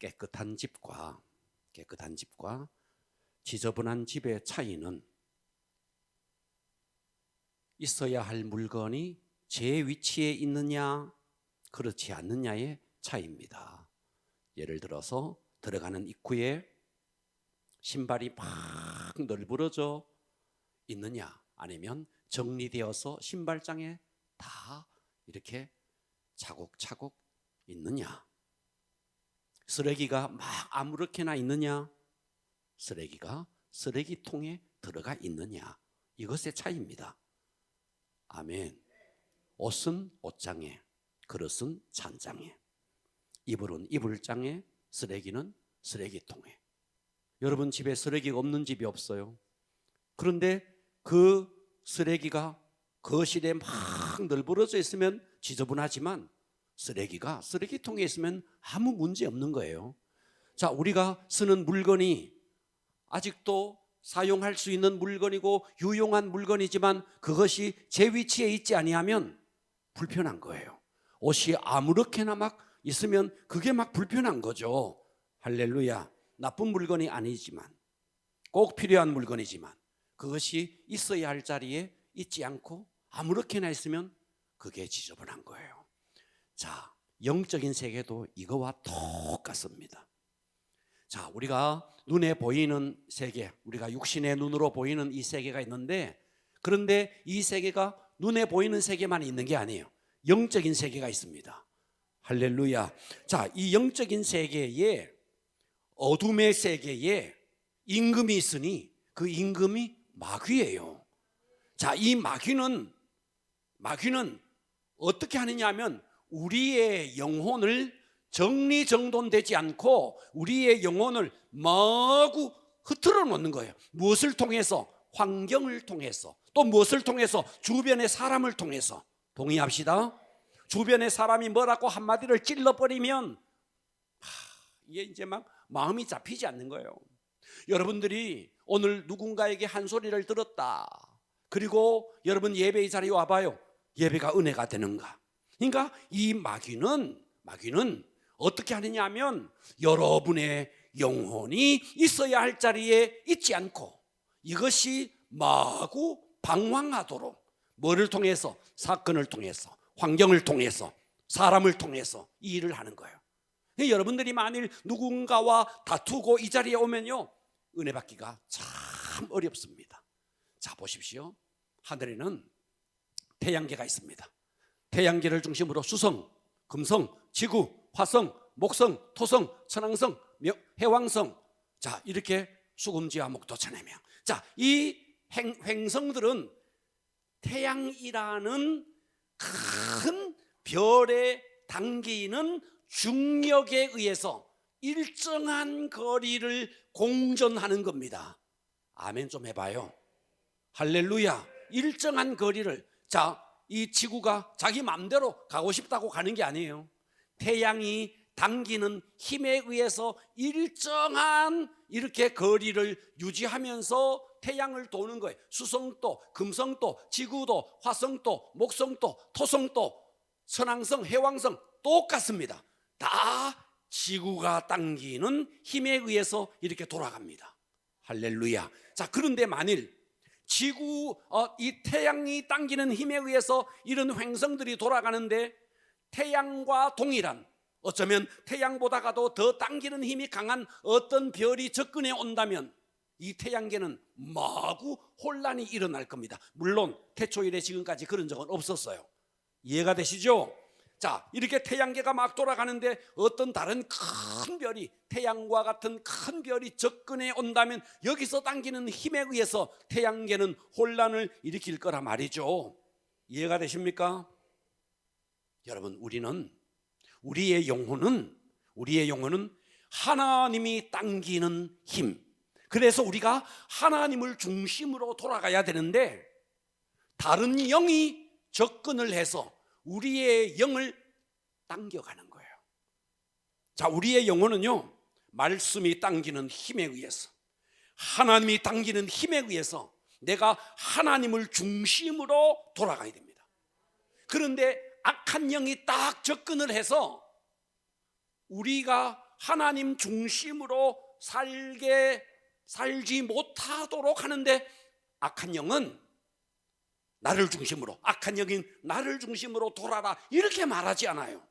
깨끗한 집과 지저분한 집의 차이는 있어야 할 물건이 제 위치에 있느냐 그렇지 않느냐의 차이입니다. 예를 들어서 들어가는 입구에 신발이 막 널브러져 있느냐, 아니면 정리되어서 신발장에 다 이렇게 차곡차곡 있느냐, 쓰레기가 막 아무렇게나 있느냐, 쓰레기가 쓰레기통에 들어가 있느냐, 이것의 차이입니다. 아멘. 옷은 옷장에, 그릇은 찬장에, 이불은 이불장에, 쓰레기는 쓰레기통에. 여러분 집에 쓰레기가 없는 집이 없어요. 그런데 그 쓰레기가 거실에 막 널브러져 있으면 지저분하지만 쓰레기가 쓰레기통에 있으면 아무 문제 없는 거예요. 자, 우리가 쓰는 물건이 아직도 사용할 수 있는 물건이고 유용한 물건이지만 그것이 제 위치에 있지 아니하면 불편한 거예요. 옷이 아무렇게나 막 있으면 그게 막 불편한 거죠. 할렐루야. 나쁜 물건이 아니지만, 꼭 필요한 물건이지만 그것이 있어야 할 자리에 있지 않고 아무렇게나 있으면 그게 지저분한 거예요. 자, 영적인 세계도 이거와 똑같습니다. 자, 우리가 눈에 보이는 세계, 우리가 육신의 눈으로 보이는 이 세계가 있는데, 그런데 이 세계가 눈에 보이는 세계만 있는 게 아니에요. 영적인 세계가 있습니다. 할렐루야. 자, 이 영적인 세계에, 어둠의 세계에 임금이 있으니 그 임금이 마귀예요. 자, 이 마귀는 어떻게 하느냐 하면 우리의 영혼을 정리정돈되지 않고 우리의 영혼을 마구 흐트러 놓는 거예요. 무엇을 통해서? 환경을 통해서. 또 무엇을 통해서? 주변의 사람을 통해서. 동의합시다. 주변의 사람이 뭐라고 한마디를 찔러버리면 이게 이제 막 마음이 잡히지 않는 거예요. 여러분들이 오늘 누군가에게 한 소리를 들었다, 그리고 여러분 예배의 자리에 와봐요. 예배가 은혜가 되는가? 그러니까 이 마귀는 어떻게 하느냐 하면 여러분의 영혼이 있어야 할 자리에 있지 않고 이것이 마구 방황하도록, 뭐를 통해서? 사건을 통해서, 환경을 통해서, 사람을 통해서 이 일을 하는 거예요. 여러분들이 만일 누군가와 다투고 이 자리에 오면요, 은혜 받기가 참 어렵습니다. 자, 보십시오. 하늘에는 태양계가 있습니다. 태양계를 중심으로 수성, 금성, 지구, 화성, 목성, 토성, 천왕성, 해왕성, 자, 이렇게 수금지와 목도 천해명. 자, 이 행성들은 태양이라는 큰 별에 당기는 중력에 의해서 일정한 거리를 공전하는 겁니다. 아멘 좀 해봐요. 할렐루야. 일정한 거리를. 자, 이 지구가 자기 마음대로 가고 싶다고 가는 게 아니에요. 태양이 당기는 힘에 의해서 일정한 이렇게 거리를 유지하면서 태양을 도는 거예요. 수성도, 금성도, 지구도, 화성도, 목성도, 토성도, 천왕성, 해왕성 똑같습니다. 다 지구가 당기는 힘에 의해서 이렇게 돌아갑니다. 할렐루야. 자, 그런데 만일 이 태양이 당기는 힘에 의해서 이런 행성들이 돌아가는데 태양과 동일한, 어쩌면 태양보다가도 더 당기는 힘이 강한 어떤 별이 접근해 온다면 이 태양계는 마구 혼란이 일어날 겁니다. 물론 태초 이래 지금까지 그런 적은 없었어요. 이해가 되시죠? 자, 이렇게 태양계가 막 돌아가는데 어떤 다른 큰 별이, 태양과 같은 큰 별이 접근해 온다면 여기서 당기는 힘에 의해서 태양계는 혼란을 일으킬 거라 말이죠. 이해가 되십니까? 여러분, 우리의 영혼은 하나님이 당기는 힘, 그래서 우리가 하나님을 중심으로 돌아가야 되는데 다른 영이 접근을 해서 우리의 영을 당겨가는 거예요. 자, 우리의 영혼은요, 말씀이 당기는 힘에 의해서, 하나님이 당기는 힘에 의해서 내가 하나님을 중심으로 돌아가야 됩니다. 그런데 악한 영이 딱 접근을 해서 우리가 하나님 중심으로 살지 못하도록 하는데, 악한 영은 나를 중심으로, 악한 영인 나를 중심으로 돌아라 이렇게 말하지 않아요.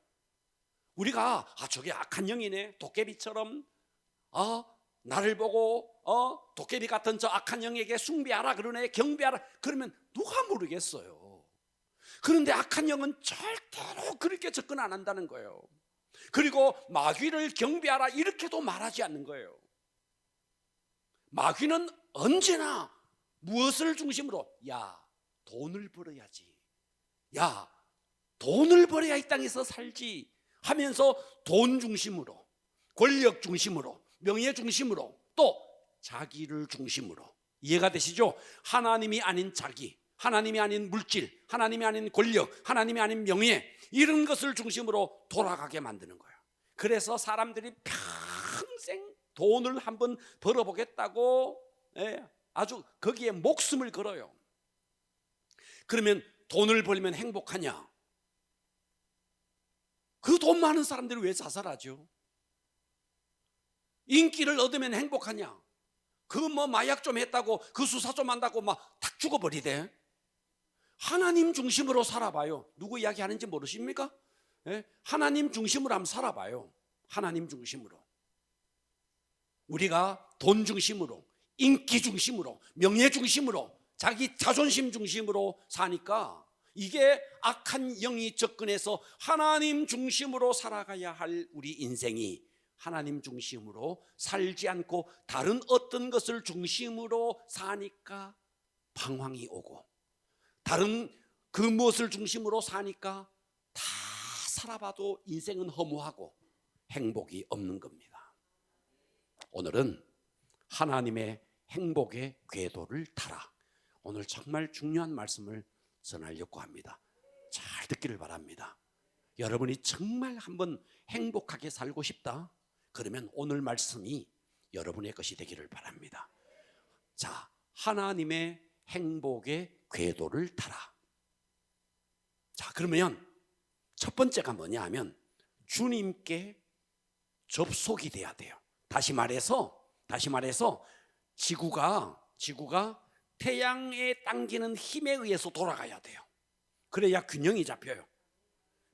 우리가 저게 악한 영이네, 도깨비처럼 나를 보고 도깨비 같은 저 악한 영에게 숭배하라 그러네, 경배하라 그러면 누가 모르겠어요. 그런데 악한 영은 절대로 그렇게 접근 안 한다는 거예요. 그리고 마귀를 경배하라 이렇게도 말하지 않는 거예요. 마귀는 언제나 무엇을 중심으로? 돈을 벌어야지, 돈을 벌어야 이 땅에서 살지 하면서 돈 중심으로, 권력 중심으로, 명예 중심으로, 또 자기를 중심으로. 이해가 되시죠? 하나님이 아닌 자기, 하나님이 아닌 물질, 하나님이 아닌 권력, 하나님이 아닌 명예, 이런 것을 중심으로 돌아가게 만드는 거예요. 그래서 사람들이 평생 돈을 한번 벌어보겠다고 아주 거기에 목숨을 걸어요. 그러면 돈을 벌면 행복하냐? 그 돈 많은 사람들이 왜 자살하죠? 인기를 얻으면 행복하냐? 그 마약 좀 했다고, 그 수사 좀 한다고 막 탁 죽어버리대. 하나님 중심으로 살아봐요. 누구 이야기 하는지 모르십니까? 하나님 중심으로 한번 살아봐요. 하나님 중심으로. 우리가 돈 중심으로, 인기 중심으로, 명예 중심으로, 자기 자존심 중심으로 사니까 이게 악한 영이 접근해서 하나님 중심으로 살아가야 할 우리 인생이 하나님 중심으로 살지 않고 다른 어떤 것을 중심으로 사니까 방황이 오고, 다른 그 무엇을 중심으로 사니까 다 살아봐도 인생은 허무하고 행복이 없는 겁니다. 오늘은 하나님의 행복의 궤도를 타라. 오늘 정말 중요한 말씀을 전하려고 합니다. 잘 듣기를 바랍니다. 여러분이 정말 한번 행복하게 살고 싶다? 그러면 오늘 말씀이 여러분의 것이 되기를 바랍니다. 자, 하나님의 행복의 궤도를 타라. 자, 그러면 첫 번째가 뭐냐 하면 주님께 접속이 돼야 돼요. 다시 말해서 지구가 태양에 당기는 힘에 의해서 돌아가야 돼요. 그래야 균형이 잡혀요.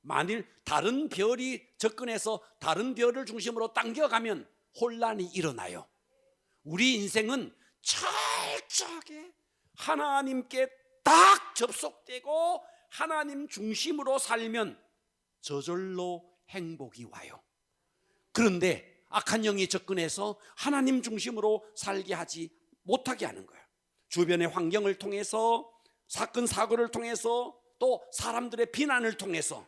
만일 다른 별이 접근해서 다른 별을 중심으로 당겨가면 혼란이 일어나요. 우리 인생은 철저하게 하나님께 딱 접속되고 하나님 중심으로 살면 저절로 행복이 와요. 그런데 악한 영이 접근해서 하나님 중심으로 살게 하지 못하게 하는 거예요. 주변의 환경을 통해서, 사건 사고를 통해서, 또 사람들의 비난을 통해서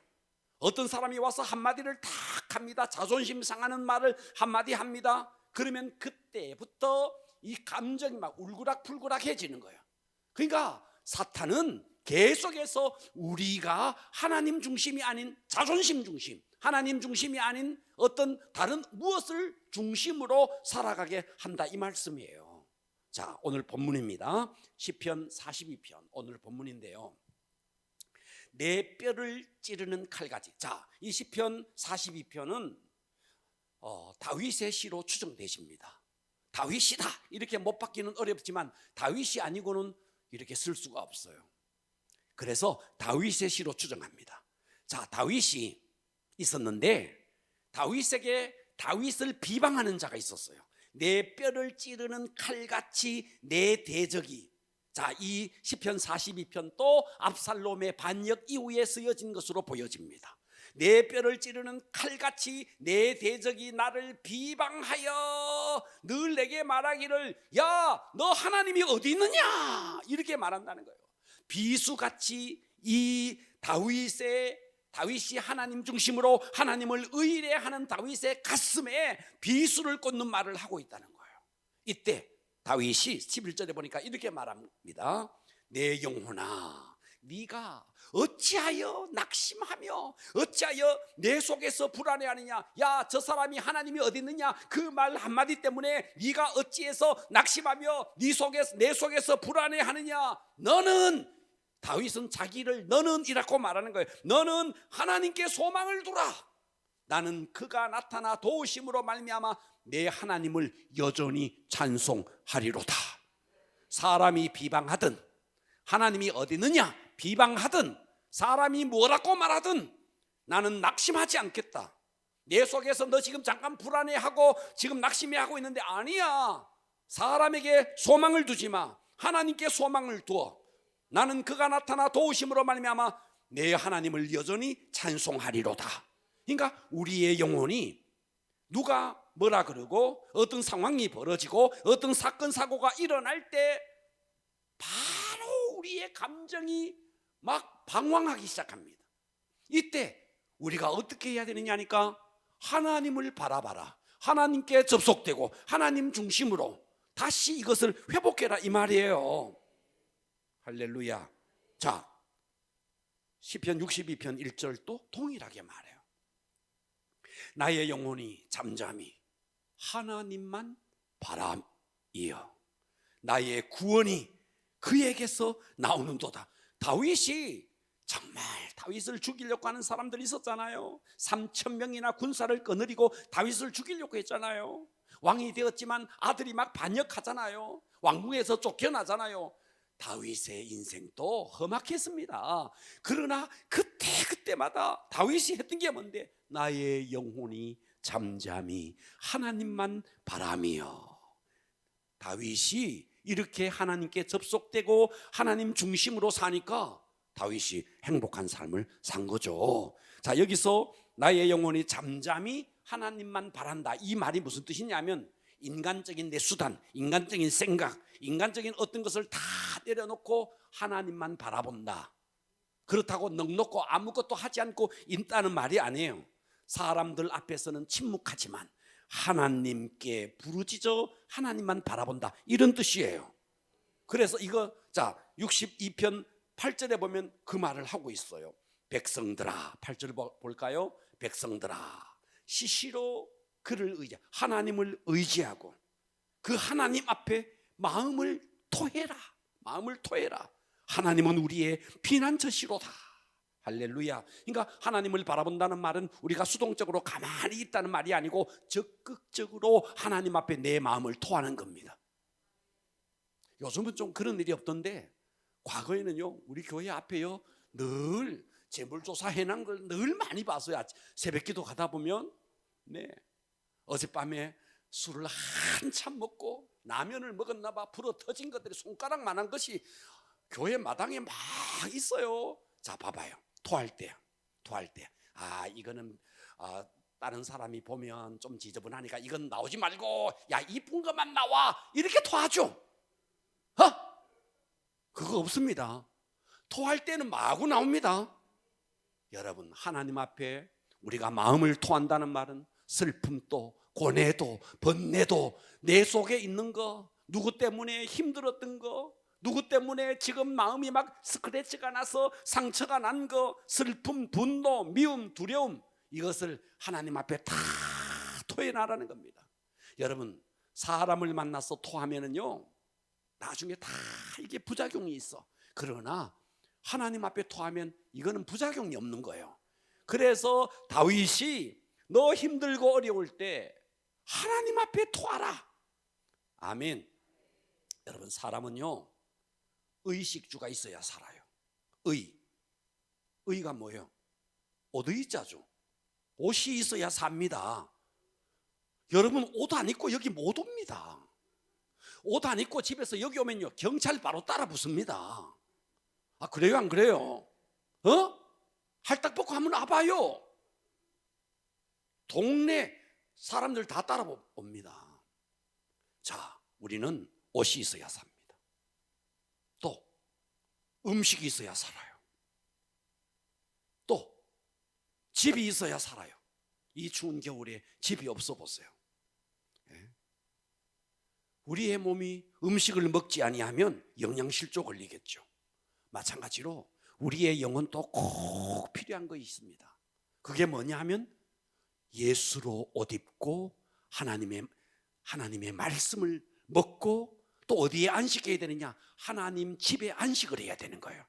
어떤 사람이 와서 한마디를 탁 합니다. 자존심 상하는 말을 한마디 합니다. 그러면 그때부터 이 감정이 막 울그락불그락해지는 거예요. 그러니까 사탄은 계속해서 우리가 하나님 중심이 아닌 자존심 중심, 하나님 중심이 아닌 어떤 다른 무엇을 중심으로 살아가게 한다, 이 말씀이에요. 자, 오늘 본문입니다. 시편 42편 오늘 본문인데요. 내 뼈를 찌르는 칼같이. 자, 이 시편 42편은 다윗의 시로 추정되십니다. 다윗이다 이렇게 못 받기는 어렵지만 다윗이 아니고는 이렇게 쓸 수가 없어요. 그래서 다윗의 시로 추정합니다. 자, 다윗이 있었는데 다윗에게 다윗을 비방하는 자가 있었어요. 내 뼈를 찌르는 칼같이 내 대적이. 자, 이 시편 42편 또 압살롬의 반역 이후에 쓰여진 것으로 보여집니다. 내 뼈를 찌르는 칼같이 내 대적이 나를 비방하여 늘 내게 말하기를, 야, 너 하나님이 어디 있느냐, 이렇게 말한다는 거예요. 비수같이 이 다윗이 하나님 중심으로 하나님을 의뢰하는 다윗의 가슴에 비수를 꽂는 말을 하고 있다는 거예요. 이때 다윗이 11절에 보니까 이렇게 말합니다. 내 영혼아, 네가 어찌하여 낙심하며 어찌하여 내 속에서 불안해하느냐. 야, 저 사람이 하나님이 어디 있느냐, 그 말 한마디 때문에 네가 어찌해서 낙심하며 내 속에서 불안해하느냐. 너는, 다윗은 자기를 너는 이라고 말하는 거예요. 너는 하나님께 소망을 두라. 나는 그가 나타나 도우심으로 말미암아 내 하나님을 여전히 찬송하리로다. 사람이 비방하든 하나님이 어디 있느냐 비방하든 사람이 뭐라고 말하든 나는 낙심하지 않겠다. 내 속에서 너 지금 잠깐 불안해하고 지금 낙심해하고 있는데 아니야. 사람에게 소망을 두지 마. 하나님께 소망을 두어. 나는 그가 나타나 도우심으로 말미암아 내 하나님을 여전히 찬송하리로다. 그러니까 우리의 영혼이 누가 뭐라 그러고 어떤 상황이 벌어지고 어떤 사건 사고가 일어날 때 바로 우리의 감정이 막 방황하기 시작합니다. 이때 우리가 어떻게 해야 되느냐니까 하나님을 바라봐라. 하나님께 접속되고 하나님 중심으로 다시 이것을 회복해라 이 말이에요. 할렐루야. 자, 시편 62편 1절도 동일하게 말해요. 나의 영혼이 잠잠히 하나님만 바람이여 나의 구원이 그에게서 나오는도다. 다윗이 정말 다윗을 죽이려고 하는 사람들이 있었잖아요. 3,000명이나 군사를 거느리고 다윗을 죽이려고 했잖아요. 왕이 되었지만 아들이 막 반역하잖아요. 왕궁에서 쫓겨나잖아요. 다윗의 인생도 험악했습니다. 그러나 그때마다 다윗이 했던 게 뭔데? 나의 영혼이 잠잠히 하나님만 바람이여. 다윗이 이렇게 하나님께 접속되고 하나님 중심으로 사니까 다윗이 행복한 삶을 산 거죠. 자, 여기서 나의 영혼이 잠잠히 하나님만 바란다, 이 말이 무슨 뜻이냐면 인간적인 내 수단, 인간적인 생각, 인간적인 어떤 것을 다 내려놓고 하나님만 바라본다. 그렇다고 넉넉고 아무것도 하지 않고 있다는 말이 아니에요. 사람들 앞에서는 침묵하지만 하나님께 부르짖어 하나님만 바라본다, 이런 뜻이에요. 그래서 이거 자 62편 8절에 보면 그 말을 하고 있어요. 백성들아, 8절 볼까요? 백성들아 시시로 그를 하나님을 의지하고 그 하나님 앞에 마음을 토해라. 마음을 토해라. 하나님은 우리의 피난처시로다. 할렐루야. 그러니까 하나님을 바라본다는 말은 우리가 수동적으로 가만히 있다는 말이 아니고 적극적으로 하나님 앞에 내 마음을 토하는 겁니다. 요즘은 좀 그런 일이 없던데 과거에는요 우리 교회 앞에요 늘 재물조사 해놓은 걸 늘 많이 봤어요. 새벽기도 가다 보면 어젯밤에 술을 한참 먹고 라면을 먹었나 봐. 불어 터진 것들이 손가락만한 것이 교회 마당에 막 있어요. 자 봐봐요. 토할 때 이거는 다른 사람이 보면 좀 지저분하니까 이건 나오지 말고 야 이쁜 것만 나와, 이렇게 토하죠. 그거 없습니다. 토할 때는 마구 나옵니다. 여러분, 하나님 앞에 우리가 마음을 토한다는 말은 슬픔도 고뇌도 번뇌도 내 속에 있는 거, 누구 때문에 힘들었던 거, 누구 때문에 지금 마음이 막 스크래치가 나서 상처가 난 거, 슬픔, 분노, 미움, 두려움, 이것을 하나님 앞에 다 토해놔라는 겁니다. 여러분, 사람을 만나서 토하면은요 나중에 다 이게 부작용이 있어. 그러나 하나님 앞에 토하면 이거는 부작용이 없는 거예요. 그래서 다윗이 너 힘들고 어려울 때 하나님 앞에 토하라. 아멘. 여러분, 사람은요 의식주가 있어야 살아요. 의가 뭐예요? 옷의자죠. 옷이 있어야 삽니다. 여러분, 옷 안 입고 여기 못 옵니다. 옷 안 입고 집에서 여기 오면요 경찰 바로 따라 붙습니다. 그래요 안 그래요? 할딱 벗고 한번 와봐요. 동네 사람들 다 따라옵니다. 자, 우리는 옷이 있어야 삽니다. 또 음식이 있어야 살아요. 또 집이 있어야 살아요. 이 추운 겨울에 집이 없어 보세요. 우리의 몸이 음식을 먹지 아니하면 영양실조 걸리겠죠. 마찬가지로 우리의 영혼도 꼭 필요한 것이 있습니다. 그게 뭐냐 하면 예수로 옷 입고 하나님의 말씀을 먹고 또 어디에 안식해야 되느냐? 하나님 집에 안식을 해야 되는 거예요.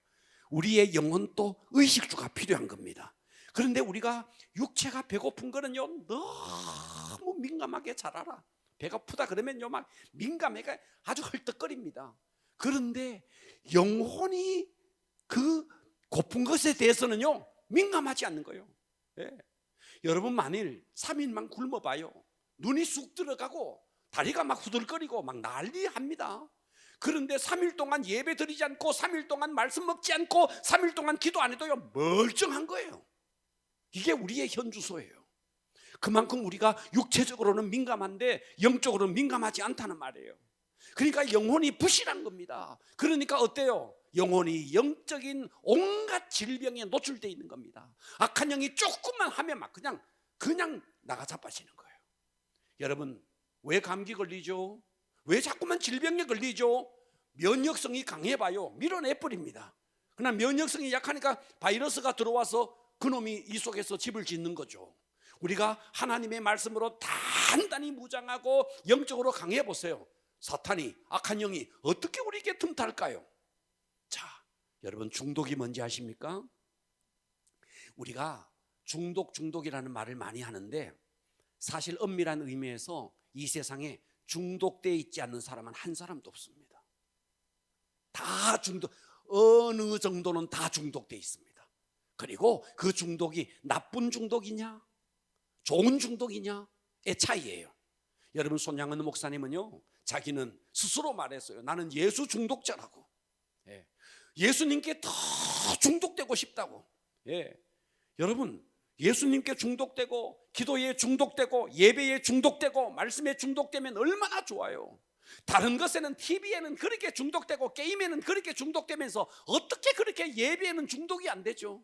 우리의 영혼도 의식주가 필요한 겁니다. 그런데 우리가 육체가 배고픈 거는요 너무 민감하게 잘 알아. 배고프다 그러면요 막 민감해가 아주 헐떡거립니다. 그런데 영혼이 그 고픈 것에 대해서는요 민감하지 않는 거예요. 예. 여러분 만일 3일만 굶어봐요. 눈이 쑥 들어가고 다리가 막 후들거리고 막 난리합니다. 그런데 3일 동안 예배 드리지 않고 3일 동안 말씀 먹지 않고 3일 동안 기도 안 해도요 멀쩡한 거예요. 이게 우리의 현주소예요. 그만큼 우리가 육체적으로는 민감한데 영적으로는 민감하지 않다는 말이에요. 그러니까 영혼이 부실한 겁니다. 그러니까 어때요? 영혼이 영적인 온갖 질병에 노출되어 있는 겁니다. 악한 영이 조금만 하면 막 그냥 나가 자빠지는 거예요. 여러분 왜 감기 걸리죠? 왜 자꾸만 질병에 걸리죠? 면역성이 강해봐요 밀어내버립니다. 그러나 면역성이 약하니까 바이러스가 들어와서 그놈이 이 속에서 집을 짓는 거죠. 우리가 하나님의 말씀으로 단단히 무장하고 영적으로 강해 보세요. 사탄이 악한 영이 어떻게 우리에게 틈탈까요? 자, 여러분 중독이 뭔지 아십니까? 우리가 중독이라는 말을 많이 하는데 사실 엄밀한 의미에서 이 세상에 중독되어 있지 않는 사람은 한 사람도 없습니다. 다 어느 정도는 다 중독되어 있습니다. 그리고 그 중독이 나쁜 중독이냐 좋은 중독이냐의 차이예요. 여러분 손양은 목사님은요 자기는 스스로 말했어요. 나는 예수 중독자라고. 예. 예수님께 더 중독되고 싶다고. 예. 여러분 예수님께 중독되고 기도에 중독되고 예배에 중독되고 말씀에 중독되면 얼마나 좋아요. 다른 것에는 TV에는 그렇게 중독되고 게임에는 그렇게 중독되면서 어떻게 그렇게 예배에는 중독이 안 되죠?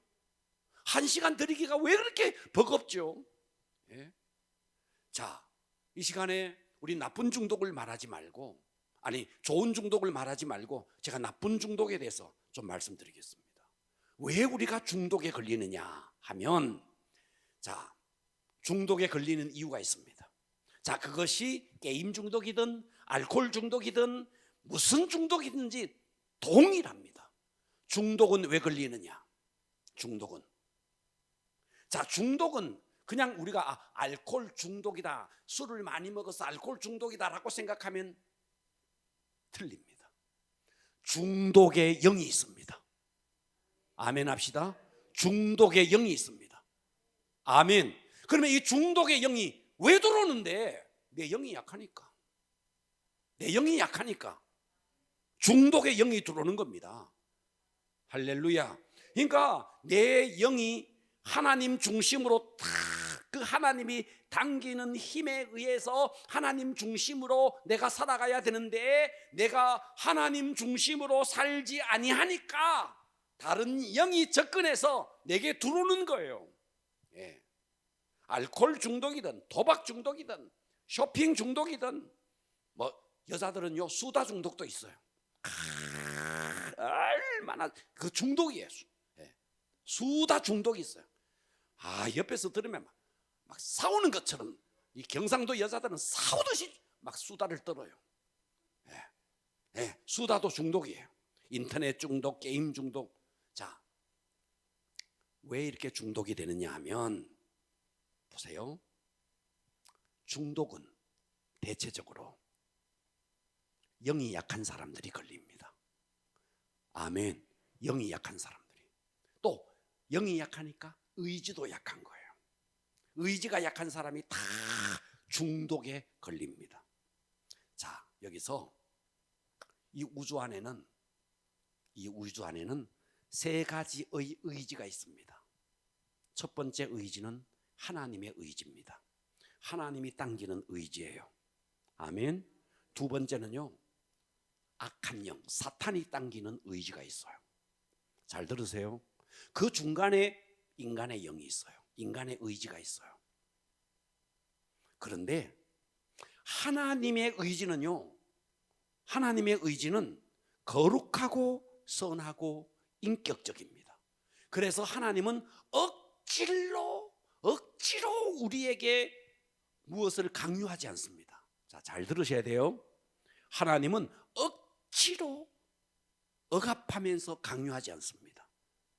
1시간 드리기가 왜 그렇게 버겁죠? 예? 자, 이 시간에 우리 나쁜 중독을 말하지 말고 좋은 중독을 말하지 말고 제가 나쁜 중독에 대해서 좀 말씀드리겠습니다. 왜 우리가 중독에 걸리느냐 하면 자, 중독에 걸리는 이유가 있습니다. 자, 그것이 게임 중독이든 알코올 중독이든 무슨 중독이든지 동일합니다. 중독은 왜 걸리느냐? 중독은 그냥 우리가 알코올 중독이다, 술을 많이 먹어서 알코올 중독이다라고 생각하면 틀립니다. 중독의 영이 있습니다. 아멘 합시다. 중독의 영이 있습니다. 아멘. 그러면 이 중독의 영이 왜 들어오는데? 내 영이 약하니까. 중독의 영이 들어오는 겁니다. 할렐루야. 그러니까 내 영이 하나님 중심으로 그 하나님이 당기는 힘에 의해서 하나님 중심으로 내가 살아가야 되는데 내가 하나님 중심으로 살지 아니하니까 다른 영이 접근해서 내게 들어오는 거예요. 예. 알코올 중독이든 도박 중독이든 쇼핑 중독이든 여자들은요 수다 중독도 있어요. 얼마나 그 중독이에요. 예. 수다 중독이 있어요. 옆에서 들으면 막 싸우는 것처럼 이 경상도 여자들은 싸우듯이 막 수다를 떨어요. 예. 예. 수다도 중독이에요. 인터넷 중독, 게임 중독. 자, 왜 이렇게 중독이 되느냐 하면 보세요. 중독은 대체적으로 영이 약한 사람들이 걸립니다. 아멘. 영이 약한 사람들이. 또 영이 약하니까 의지도 약한 거예요. 의지가 약한 사람이 다 중독에 걸립니다. 자, 여기서 이 우주 안에는 세 가지의 의지가 있습니다. 첫 번째 의지는 하나님의 의지입니다. 하나님이 당기는 의지예요. 아멘. 두 번째는요, 악한 영, 사탄이 당기는 의지가 있어요. 잘 들으세요. 그 중간에 인간의 영이 있어요. 인간의 의지가 있어요. 그런데 하나님의 의지는 거룩하고 선하고 인격적입니다. 그래서 하나님은 억지로 우리에게 무엇을 강요하지 않습니다. 자, 잘 들으셔야 돼요. 하나님은 억지로 억압하면서 강요하지 않습니다.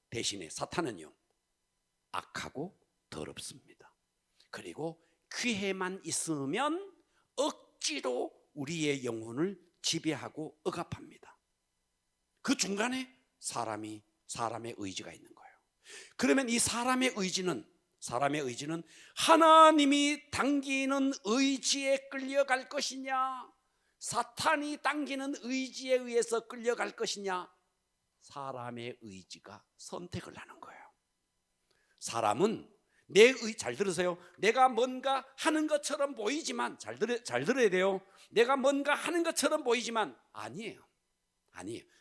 대신에 사탄은요, 악하고 더럽습니다. 그리고 귀에만 있으면 억지로 우리의 영혼을 지배하고 억압합니다. 그 중간에 사람의 의지가 있는 거예요. 그러면 이 사람의 의지는 하나님이 당기는 의지에 끌려갈 것이냐, 사탄이 당기는 의지에 의해서 끌려갈 것이냐, 사람의 의지가 선택을 하는 거예요. 사람은 잘 들으세요. 내가 뭔가 하는 것처럼 보이지만, 잘 들어야 돼요. 내가 뭔가 하는 것처럼 보이지만 아니에요.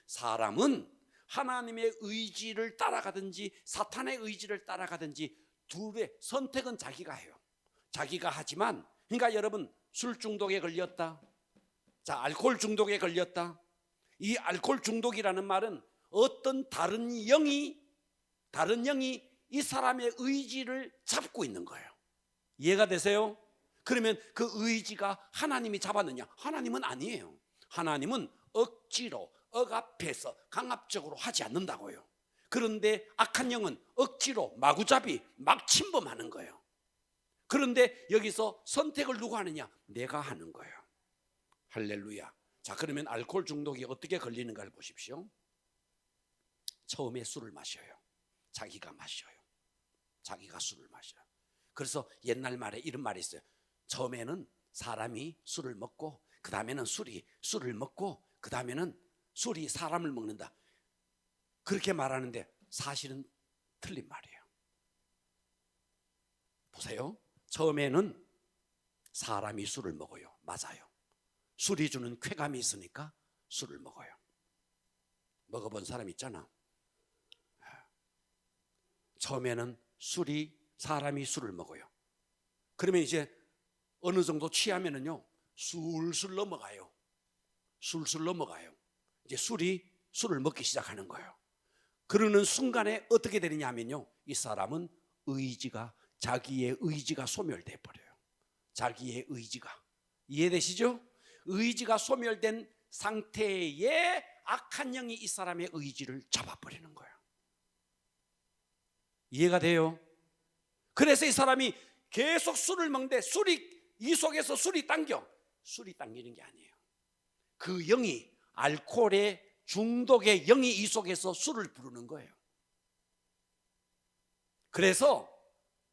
사람은 하나님의 의지를 따라가든지 사탄의 의지를 따라가든지 둘의 선택은 자기가 해요. 자기가 하지만, 그러니까 여러분, 술 중독에 걸렸다, 자, 알코올 중독에 걸렸다. 이 알코올 중독이라는 말은 어떤 다른 영이 이 사람의 의지를 잡고 있는 거예요. 이해가 되세요? 그러면 그 의지가 하나님이 잡았느냐? 하나님은 아니에요. 하나님은 억지로 억압해서 강압적으로 하지 않는다고요. 그런데 악한 영은 억지로 마구잡이 막 침범하는 거예요. 그런데 여기서 선택을 누가 하느냐? 내가 하는 거예요. 할렐루야. 자, 그러면 알코올 중독이 어떻게 걸리는가를 보십시오. 처음에 술을 마셔요. 자기가 술을 마셔요. 그래서 옛날 말에 이런 말이 있어요. 처음에는 사람이 술을 먹고, 그 다음에는 술을 먹고, 그 다음에는 술이 사람을 먹는다. 그렇게 말하는데 사실은 틀린 말이에요. 보세요. 처음에는 사람이 술을 먹어요. 맞아요. 술이 주는 쾌감이 있으니까 술을 먹어요. 먹어본 사람 있잖아. 처음에는 사람이 술을 먹어요. 그러면 이제 어느 정도 취하면은요, 술술 넘어가요. 이제 술을 먹기 시작하는 거예요. 그러는 순간에 어떻게 되느냐 하면요, 이 사람은 자기의 의지가 소멸돼 버려요. 자기의 의지가. 이해되시죠? 의지가 소멸된 상태에 악한 영이 이 사람의 의지를 잡아버리는 거예요. 이해가 돼요? 그래서 이 사람이 계속 술을 먹는데 이 속에서 술이 당기는 게 아니에요. 그 영이, 알코올의 중독의 영이 이 속에서 술을 부르는 거예요. 그래서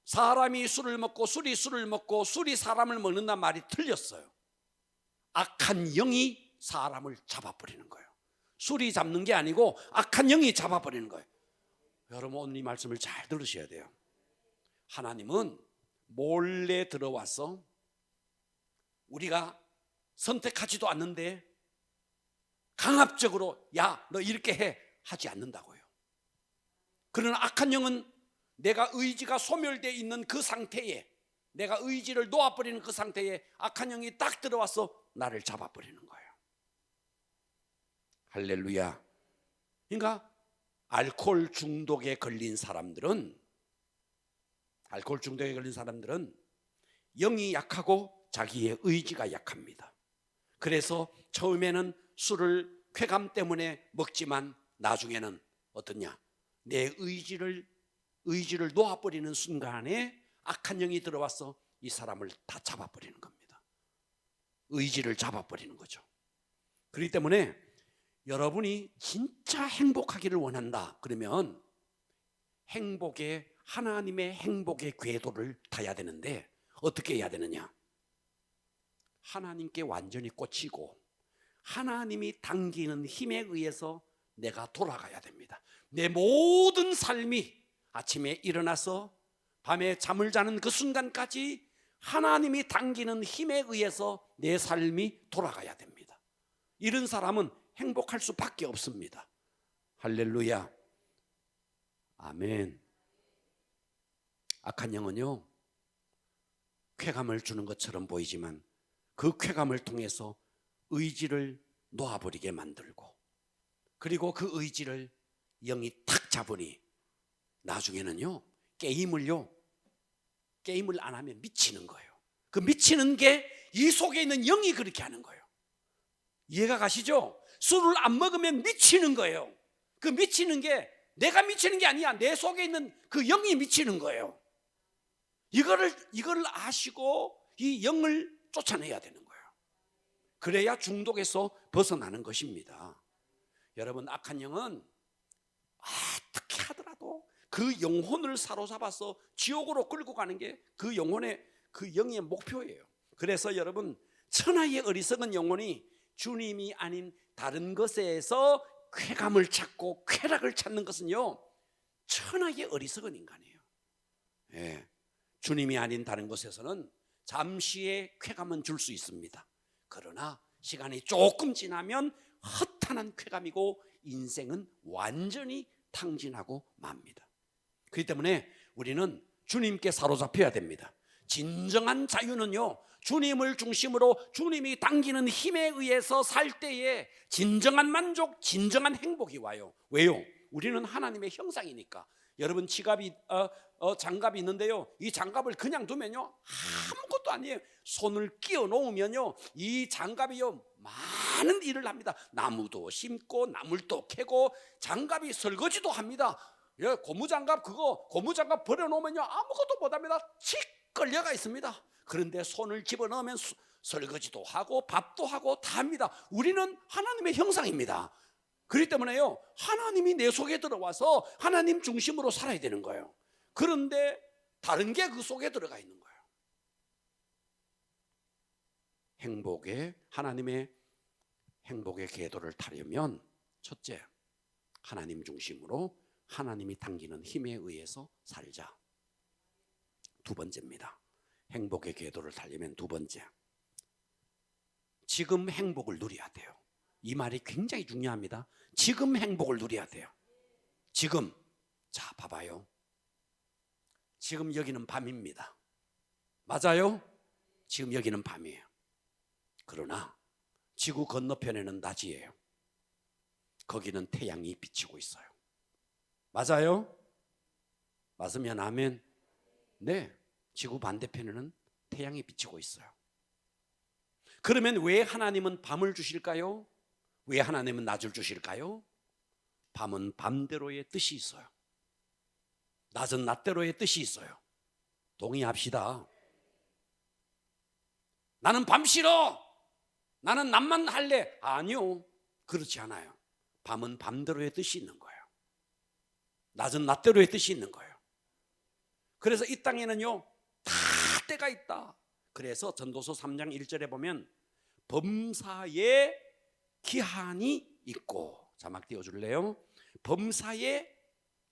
사람이 술을 먹고 술이 사람을 먹는다는 말이 틀렸어요. 악한 영이 사람을 잡아버리는 거예요. 술이 잡는 게 아니고 악한 영이 잡아버리는 거예요. 여러분, 오늘 이 말씀을 잘 들으셔야 돼요. 하나님은 몰래 들어와서 우리가 선택하지도 않는데 강압적으로 야, 너 이렇게 해 하지 않는다고요. 그러나 악한 영은 내가 의지가 소멸되어 있는 그 상태에, 내가 의지를 놓아버리는 그 상태에 악한 영이 딱 들어와서 나를 잡아버리는 거예요. 할렐루야. 그러니까 알코올 중독에 걸린 사람들은 영이 약하고 자기의 의지가 약합니다. 그래서 처음에는 술을 쾌감 때문에 먹지만 나중에는 어떠냐? 내 의지를 놓아버리는 순간에 악한 영이 들어와서 이 사람을 다 잡아버리는 겁니다. 의지를 잡아버리는 거죠. 그렇기 때문에 여러분이 진짜 행복하기를 원한다 그러면 하나님의 행복의 궤도를 타야 되는데 어떻게 해야 되느냐? 하나님께 완전히 꽂히고 하나님이 당기는 힘에 의해서 내가 돌아가야 됩니다. 내 모든 삶이 아침에 일어나서 밤에 잠을 자는 그 순간까지 하나님이 당기는 힘에 의해서 내 삶이 돌아가야 됩니다. 이런 사람은 행복할 수밖에 없습니다. 할렐루야. 아멘. 악한 영은요, 쾌감을 주는 것처럼 보이지만 그 쾌감을 통해서 의지를 놓아버리게 만들고, 그리고 그 의지를 영이 탁 잡으니 나중에는요, 게임을 안 하면 미치는 거예요. 그 미치는 게 이 속에 있는 영이 그렇게 하는 거예요. 이해가 가시죠? 술을 안 먹으면 미치는 거예요. 그 미치는 게 내가 미치는 게 아니야. 내 속에 있는 그 영이 미치는 거예요. 이거를 아시고 이 영을 쫓아내야 되는 거예요. 그래야 중독에서 벗어나는 것입니다. 여러분, 악한 영은 어떻게 하더라도 그 영혼을 사로잡아서 지옥으로 끌고 가는 게 그 영혼의 그 영의 목표예요. 그래서 여러분, 천하의 어리석은 영혼이 주님이 아닌 다른 것에서 쾌감을 찾고 쾌락을 찾는 것은요, 천하의 어리석은 인간이에요. 예, 주님이 아닌 다른 것에서는 잠시의 쾌감은 줄 수 있습니다. 그러나 시간이 조금 지나면 허탄한 쾌감이고 인생은 완전히 탕진하고 맙니다. 그렇기 때문에 우리는 주님께 사로잡혀야 됩니다. 진정한 자유는요, 주님을 중심으로 주님이 당기는 힘에 의해서 살 때에 진정한 만족, 진정한 행복이 와요. 왜요? 우리는 하나님의 형상이니까. 여러분, 지갑이 장갑이 있는데요, 이 장갑을 그냥 두면요 아무것도 아니에요. 손을 끼워 놓으면요 이 장갑이요 많은 일을 합니다. 나무도 심고 나물도 캐고 장갑이 설거지도 합니다. 예, 고무장갑 고무장갑 버려놓으면요 아무것도 못합니다. 칙 걸려가 있습니다. 그런데 손을 집어넣으면 설거지도 하고 밥도 하고 다 합니다. 우리는 하나님의 형상입니다. 그렇기 때문에요, 하나님이 내 속에 들어와서 하나님 중심으로 살아야 되는 거예요. 그런데 다른 게 그 속에 들어가 있는 거예요. 하나님의 행복의 궤도를 타려면 첫째, 하나님 중심으로 하나님이 당기는 힘에 의해서 살자. 두 번째입니다. 행복의 궤도를 타려면 두 번째, 지금 행복을 누려야 돼요. 이 말이 굉장히 중요합니다. 지금 행복을 누려야 돼요. 지금. 자, 봐봐요. 지금 여기는 밤입니다. 맞아요? 지금 여기는 밤이에요. 그러나 지구 건너편에는 낮이에요. 거기는 태양이 비치고 있어요. 맞아요? 맞으면 아멘. 네, 지구 반대편에는 태양이 비치고 있어요. 그러면 왜 하나님은 밤을 주실까요? 왜 하나님은 낮을 주실까요? 밤은 밤대로의 뜻이 있어요. 낮은 낮대로의 뜻이 있어요. 동의합시다. 나는 밤 싫어, 나는 낮만 할래. 아니요, 그렇지 않아요. 밤은 밤대로의 뜻이 있는 거예요. 낮은 낮대로의 뜻이 있는 거예요. 그래서 이 땅에는요 다 때가 있다. 그래서 전도서 3장 1절에 보면 범사에 기한이 있고, 자막 띄워줄래요? 범사에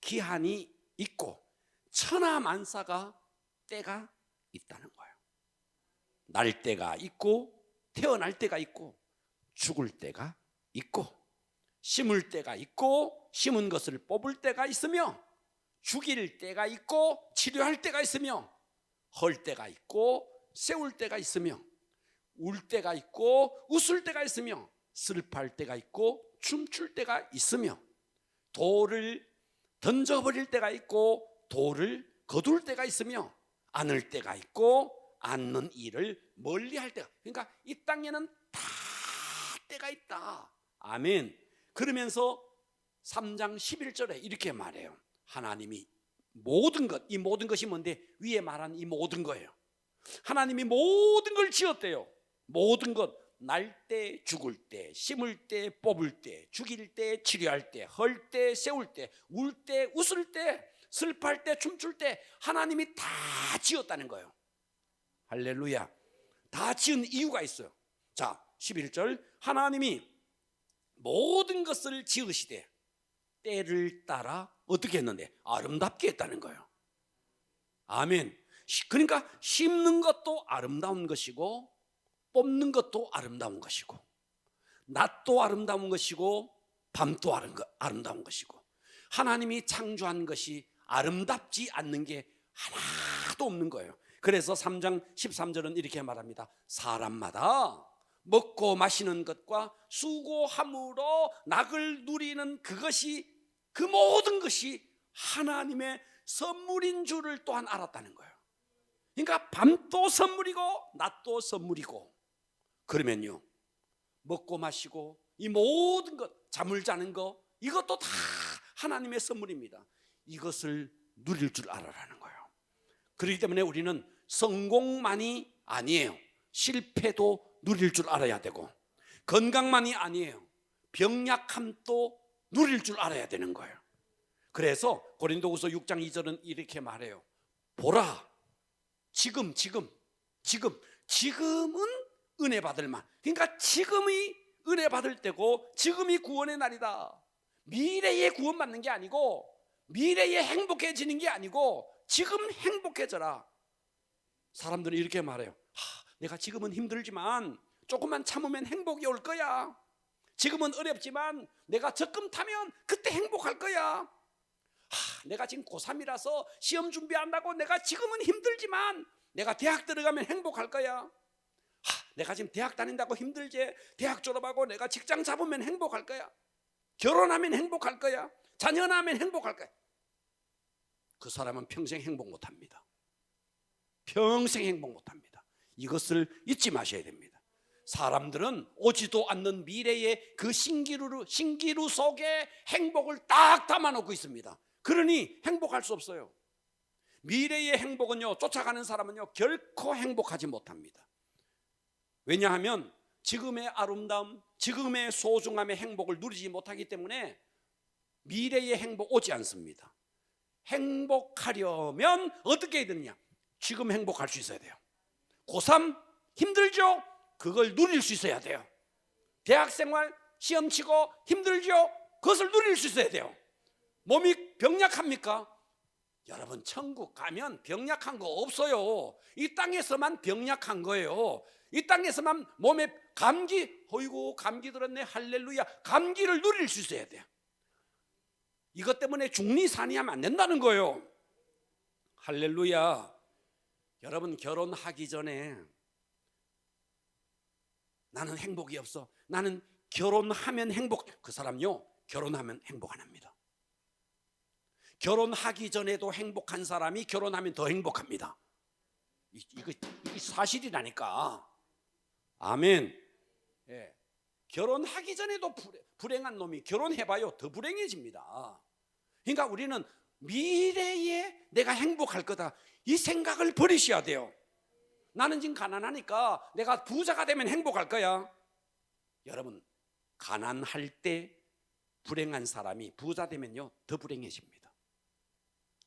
기한이 있고 천하만사가 때가 있다는 거예요. 날 때가 있고 태어날 때가 있고 죽을 때가 있고 심을 때가 있고 심은 것을 뽑을 때가 있으며 죽일 때가 있고 치료할 때가 있으며 헐 때가 있고 세울 때가 있으며 울 때가 있고 웃을 때가 있으며 슬퍼할 때가 있고 춤출 때가 있으며 돌을 던져버릴 때가 있고 돌을 거둘 때가 있으며 안을 때가 있고 안는 일을 멀리할 때가. 그러니까 이 땅에는 다 때가 있다. 아멘. 그러면서 3장 11절에 이렇게 말해요. 하나님이 모든 것, 이 모든 것이 뭔데? 위에 말한 이 모든 거예요. 하나님이 모든 걸 지었대요. 모든 것, 날 때, 죽을 때, 심을 때, 뽑을 때, 죽일 때, 치료할 때, 헐 때, 세울 때, 울 때, 웃을 때, 슬퍼할 때, 춤출 때 하나님이 다 지었다는 거예요. 할렐루야. 다 지은 이유가 있어요. 자, 11절, 하나님이 모든 것을 지으시되 때를 따라 어떻게 했는데? 아름답게 했다는 거예요. 아멘. 그러니까 심는 것도 아름다운 것이고 뽑는 것도 아름다운 것이고 낮도 아름다운 것이고 밤도 아름다운 것이고 하나님이 창조한 것이 아름답지 않는 게 하나도 없는 거예요. 그래서 3장 13절은 이렇게 말합니다. 사람마다 먹고 마시는 것과 수고함으로 낙을 누리는 그것이, 그 모든 것이 하나님의 선물인 줄을 또한 알았다는 거예요. 그러니까 밤도 선물이고 낮도 선물이고, 그러면요 먹고 마시고 이 모든 것, 잠을 자는 거, 이것도 다 하나님의 선물입니다. 이것을 누릴 줄 알아라는 거예요. 그렇기 때문에 우리는 성공만이 아니에요. 실패도 누릴 줄 알아야 되고, 건강만이 아니에요. 병약함도 누릴 줄 알아야 되는 거예요. 그래서 고린도후서 6장 2절은 이렇게 말해요. 보라, 지금은 은혜 받을 만. 그러니까 지금이 은혜 받을 때고 지금이 구원의 날이다. 미래에 구원 받는 게 아니고, 미래에 행복해지는 게 아니고 지금 행복해져라. 사람들은 이렇게 말해요. 내가 지금은 힘들지만 조금만 참으면 행복이 올 거야. 지금은 어렵지만 내가 적금 타면 그때 행복할 거야. 내가 지금 고3이라서 시험 준비한다고 내가 지금은 힘들지만 내가 대학 들어가면 행복할 거야. 내가 지금 대학 다닌다고 힘들지, 대학 졸업하고 내가 직장 잡으면 행복할 거야. 결혼하면 행복할 거야. 자녀 낳으면 행복할 거야. 그 사람은 평생 행복 못합니다. 평생 행복 못합니다. 이것을 잊지 마셔야 됩니다. 사람들은 오지도 않는 미래의 그 신기루 속에 행복을 딱 담아놓고 있습니다. 그러니 행복할 수 없어요. 미래의 행복은요, 쫓아가는 사람은요 결코 행복하지 못합니다. 왜냐하면 지금의 아름다움, 지금의 소중함의 행복을 누리지 못하기 때문에 미래의 행복 오지 않습니다. 행복하려면 어떻게 해야 되느냐? 지금 행복할 수 있어야 돼요. 고3 힘들죠? 그걸 누릴 수 있어야 돼요. 대학생활 시험 치고 힘들죠? 그것을 누릴 수 있어야 돼요. 몸이 병약합니까? 여러분, 천국 가면 병약한 거 없어요. 이 땅에서만 병약한 거예요. 이 땅에서만 몸에 감기, 어이구 감기 들었네, 할렐루야, 감기를 누릴 수 있어야 돼요. 이것 때문에 중리산이하면 안 된다는 거예요. 할렐루야. 여러분, 결혼하기 전에 나는 행복이 없어, 나는 결혼하면 행복, 그 사람요 결혼하면 행복 안 합니다. 결혼하기 전에도 행복한 사람이 결혼하면 더 행복합니다. 이게 사실이라니까. 아멘. 예. 결혼하기 전에도 불행한 놈이 결혼해봐요 더 불행해집니다. 그러니까 우리는 미래에 내가 행복할 거다, 이 생각을 버리셔야 돼요. 나는 지금 가난하니까 내가 부자가 되면 행복할 거야. 여러분, 가난할 때 불행한 사람이 부자 되면요 더 불행해집니다.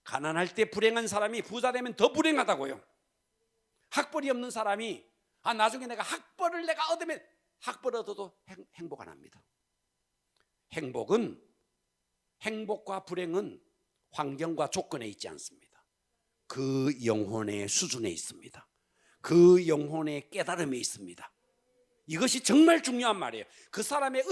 가난할 때 불행한 사람이 부자 되면 더 불행하다고요. 학벌이 없는 사람이 나중에 내가 학벌을 내가 얻으면, 학벌 얻어도 행복 안 합니다. 행복과 불행은 환경과 조건에 있지 않습니다. 그 영혼의 수준에 있습니다. 그 영혼의 깨달음에 있습니다. 이것이 정말 중요한 말이에요. 그 사람의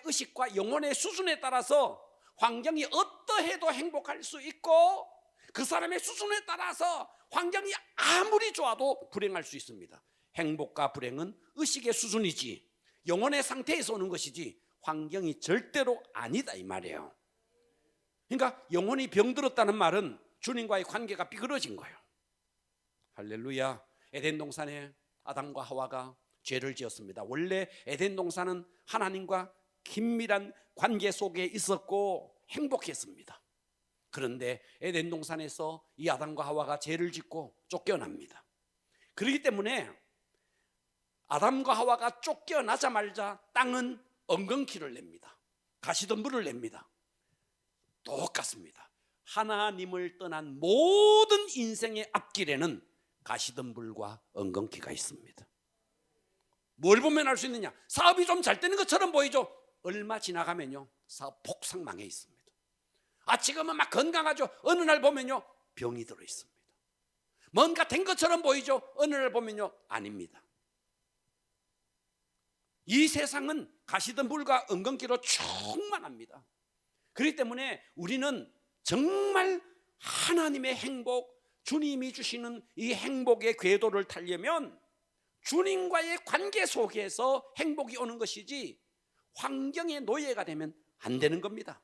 의식과 영혼의 수준에 따라서 환경이 어떠해도 행복할 수 있고, 그 사람의 수준에 따라서 환경이 아무리 좋아도 불행할 수 있습니다. 행복과 불행은 의식의 수준이지 영혼의 상태에서 오는 것이지 환경이 절대로 아니다 이 말이에요. 그러니까 영혼이 병들었다는 말은 주님과의 관계가 삐그러진 거예요. 할렐루야. 에덴 동산에 아담과 하와가 죄를 지었습니다. 원래 에덴 동산은 하나님과 긴밀한 관계 속에 있었고 행복했습니다. 그런데 에덴 동산에서 이 아담과 하와가 죄를 짓고 쫓겨납니다. 그렇기 때문에 아담과 하와가 쫓겨나자마자 땅은 엉겅퀴를 냅니다. 가시덤불을 냅니다. 똑같습니다. 하나님을 떠난 모든 인생의 앞길에는 가시덤불과 엉겅퀴가 있습니다. 뭘 보면 알 수 있느냐? 사업이 좀 잘 되는 것처럼 보이죠? 얼마 지나가면요 사업 폭삭 망해 있습니다. 지금은 막 건강하죠? 어느 날 보면요 병이 들어 있습니다. 뭔가 된 것처럼 보이죠? 어느 날 보면요 아닙니다. 이 세상은 가시덤불과 엉겅퀴로 충만합니다. 그렇기 때문에 우리는 정말 하나님의 행복, 주님이 주시는 이 행복의 궤도를 타려면 주님과의 관계 속에서 행복이 오는 것이지 환경의 노예가 되면 안 되는 겁니다.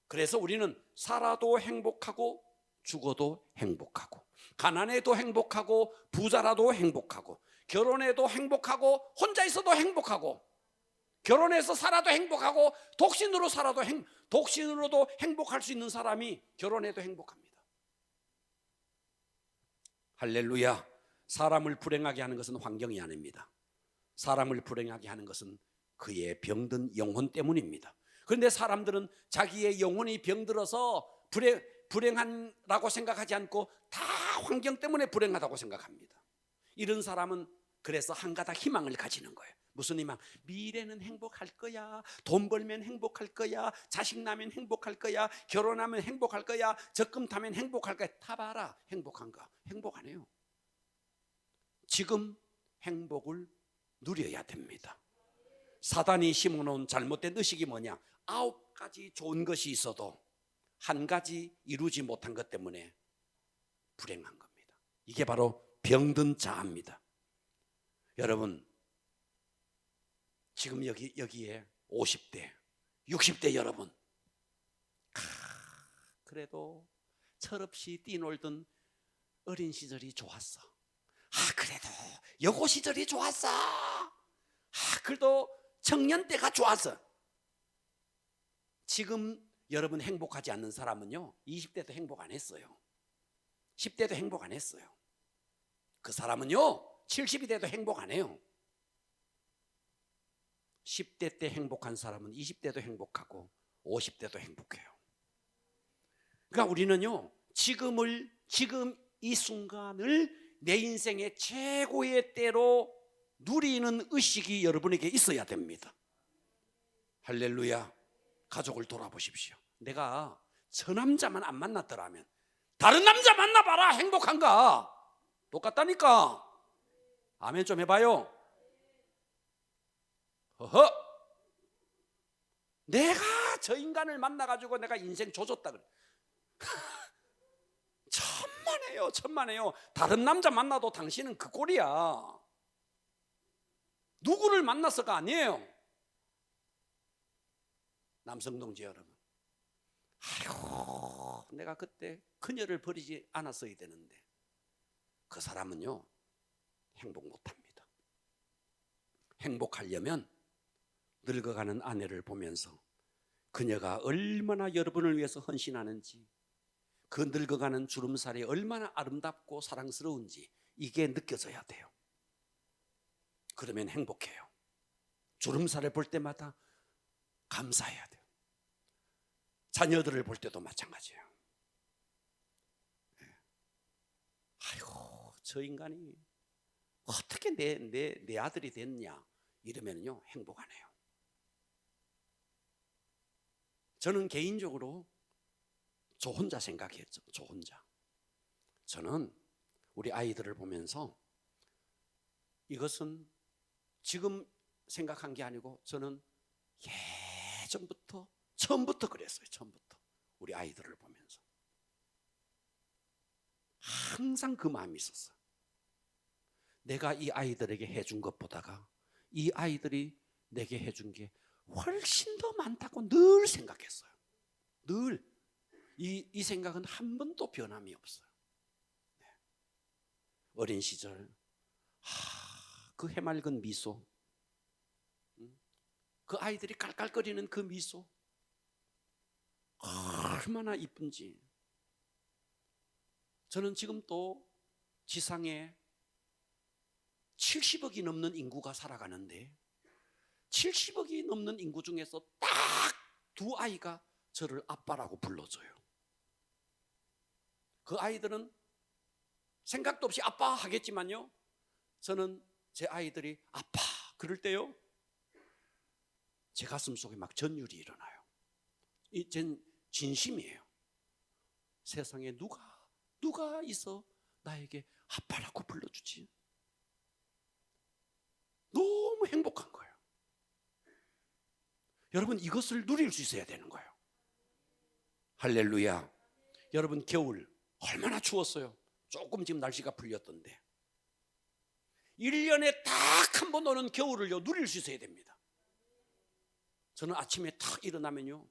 그래서 우리는 살아도 행복하고 죽어도 행복하고, 가난해도 행복하고 부자라도 행복하고, 결혼해도 행복하고 혼자 있어도 행복하고, 결혼해서 살아도 행복하고 독신으로도 행복할 수 있는 사람이 결혼해도 행복합니다. 할렐루야. 사람을 불행하게 하는 것은 환경이 아닙니다. 사람을 불행하게 하는 것은 그의 병든 영혼 때문입니다. 그런데 사람들은 자기의 영혼이 병들어서 불행하라고 생각하지 않고 다 환경 때문에 불행하다고 생각합니다. 이런 사람은 그래서 한 가닥 희망을 가지는 거예요. 무슨 희망? 미래는 행복할 거야. 돈 벌면 행복할 거야. 자식 낳으면 행복할 거야. 결혼하면 행복할 거야. 적금 타면 행복할 거야. 타봐라. 행복한가? 행복 안 해요. 지금 행복을 누려야 됩니다. 사단이 심어놓은 잘못된 의식이 뭐냐? 9가지 좋은 것이 있어도 한 가지 이루지 못한 것 때문에 불행한 겁니다. 이게 바로 병든 자아입니다. 여러분, 지금 여기에 50대, 60대 여러분, 그래도 철없이 뛰놀던 어린 시절이 좋았어. 그래도 여고 시절이 좋았어. 그래도 청년 때가 좋았어. 지금 여러분 행복하지 않는 사람은요, 20대도 행복 안 했어요. 10대도 행복 안 했어요. 그 사람은요 70이 돼도 행복 안 해요. 10대 때 행복한 사람은 20대도 행복하고 50대도 행복해요. 그러니까 우리는요 지금 이 순간을 내 인생의 최고의 때로 누리는 의식이 여러분에게 있어야 됩니다. 할렐루야. 가족을 돌아보십시오. 내가 저 남자만 안 만났더라면 다른 남자 만나봐라. 행복한가? 똑같다니까. 아멘 좀 해봐요. 허허. 내가 저 인간을 만나가지고 내가 인생 조졌다 그래. 천만에요. 다른 남자 만나도 당신은 그 꼴이야. 누구를 만나서가 아니에요. 남성 동지 여러분, 아이고 내가 그때 그녀를 버리지 않았어야 되는데, 그 사람은요 행복 못합니다. 행복하려면 늙어가는 아내를 보면서 그녀가 얼마나 여러분을 위해서 헌신하는지, 그 늙어가는 주름살이 얼마나 아름답고 사랑스러운지 이게 느껴져야 돼요. 그러면 행복해요. 주름살을 볼 때마다 감사해야 돼요. 자녀들을 볼 때도 마찬가지예요. 아이고 저 인간이 어떻게 내 아들이 됐냐 이러면요 행복 안 해요. 저는 개인적으로 저 혼자 생각했죠. 저 혼자. 저는 우리 아이들을 보면서 이것은 지금 생각한 게 아니고 저는 예전부터 처음부터 그랬어요. 처음부터 우리 아이들을 보면서 항상 그 마음이 있었어요. 내가 이 아이들에게 해준 것보다가 이 아이들이 내게 해준 게 훨씬 더 많다고 늘 생각했어요. 늘 이 생각은 한 번도 변함이 없어요. 네. 어린 시절 그 해맑은 미소, 그 아이들이 깔깔거리는 그 미소 얼마나 이쁜지. 저는 지금 또 지상에 70억이 넘는 인구가 살아가는데 70억이 넘는 인구 중에서 딱 2아이가 저를 아빠라고 불러줘요. 그 아이들은 생각도 없이 아빠 하겠지만요, 저는 제 아이들이 아빠 그럴 때요 제 가슴 속에 막 전율이 일어나요. 이젠 진심이에요. 세상에 누가 있어 나에게 아빠라고 불러주지? 너무 행복한 거예요. 여러분 이것을 누릴 수 있어야 되는 거예요. 할렐루야. 여러분 겨울 얼마나 추웠어요. 조금 지금 날씨가 풀렸던데 1년에 딱 한 번 오는 겨울을요 누릴 수 있어야 됩니다. 저는 아침에 탁 일어나면요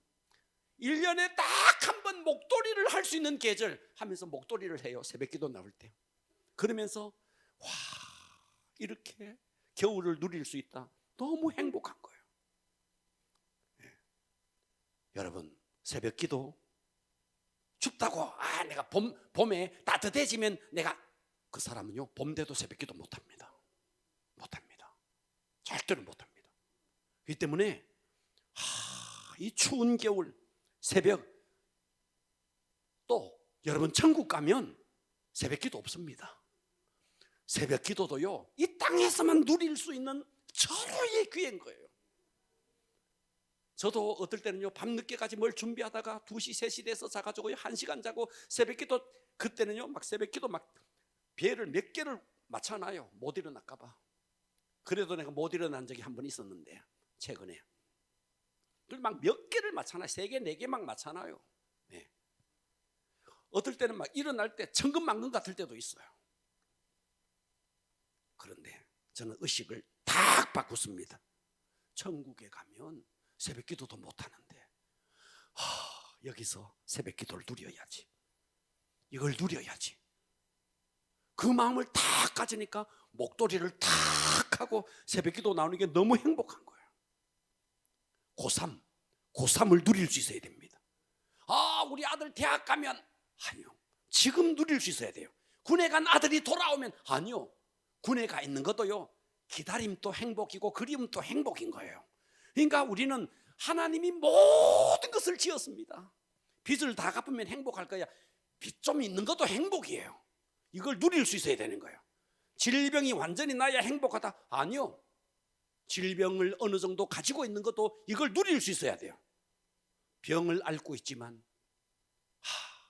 1년에 딱 한 번 목도리를 할 수 있는 계절 하면서 목도리를 해요. 새벽기도 나올 때. 그러면서 와 이렇게 겨울을 누릴 수 있다. 너무 행복한 거예요. 여러분, 새벽 기도 춥다고 내가 봄에 따뜻해지면 내가, 그 사람은요 봄 돼도 새벽 기도 못합니다. 못합니다. 절대로 못합니다. 그렇기 때문에 이 추운 겨울 새벽, 또 여러분 천국 가면 새벽 기도 없습니다. 새벽 기도도요 이 땅에서만 누릴 수 있는 절호의 기회인 거예요. 저도 어떨 때는요 밤늦게까지 뭘 준비하다가 2시 3시 돼서 자가지고요 1시간 자고 새벽 기도, 그때는요 막 새벽 기도 막 배를 몇 개를 맞춰놔요. 못 일어날까 봐. 그래도 내가 못 일어난 적이 한 번 있었는데, 최근에 막 몇 개를 맞춰놔요. 3개 4개 막 맞춰놔요. 네. 어떨 때는 막 일어날 때 천근만근 같을 때도 있어요. 그런데 저는 의식을 딱 바꿨습니다. 천국에 가면 새벽 기도도 못하는데 여기서 새벽 기도를 누려야지. 이걸 누려야지. 그 마음을 딱 가지니까 목도리를 탁 하고 새벽 기도 나오는 게 너무 행복한 거예요. 고3을 누릴 수 있어야 됩니다. 우리 아들 대학 가면, 아니요, 지금 누릴 수 있어야 돼요. 군에 간 아들이 돌아오면, 아니요, 군에 가 있는 것도요 기다림도 행복이고 그리움도 행복인 거예요. 그러니까 우리는 하나님이 모든 것을 지었습니다. 빚을 다 갚으면 행복할 거야. 빚 좀 있는 것도 행복이에요. 이걸 누릴 수 있어야 되는 거예요. 질병이 완전히 나야 행복하다? 아니요, 질병을 어느 정도 가지고 있는 것도 이걸 누릴 수 있어야 돼요. 병을 앓고 있지만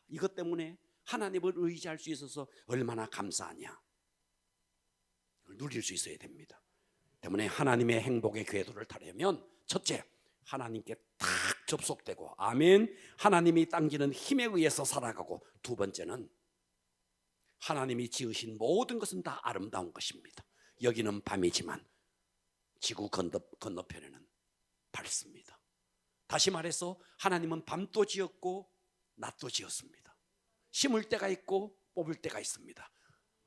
이것 때문에 하나님을 의지할 수 있어서 얼마나 감사하냐. 이걸 누릴 수 있어야 됩니다. 때문에 하나님의 행복의 궤도를 타려면, 첫째, 하나님께 딱 접속되고, 아멘, 하나님이 당기는 힘에 의해서 살아가고, 두 번째는 하나님이 지으신 모든 것은 다 아름다운 것입니다. 여기는 밤이지만 지구 건너편에는 밝습니다. 다시 말해서 하나님은 밤도 지었고 낮도 지었습니다. 심을 때가 있고 뽑을 때가 있습니다.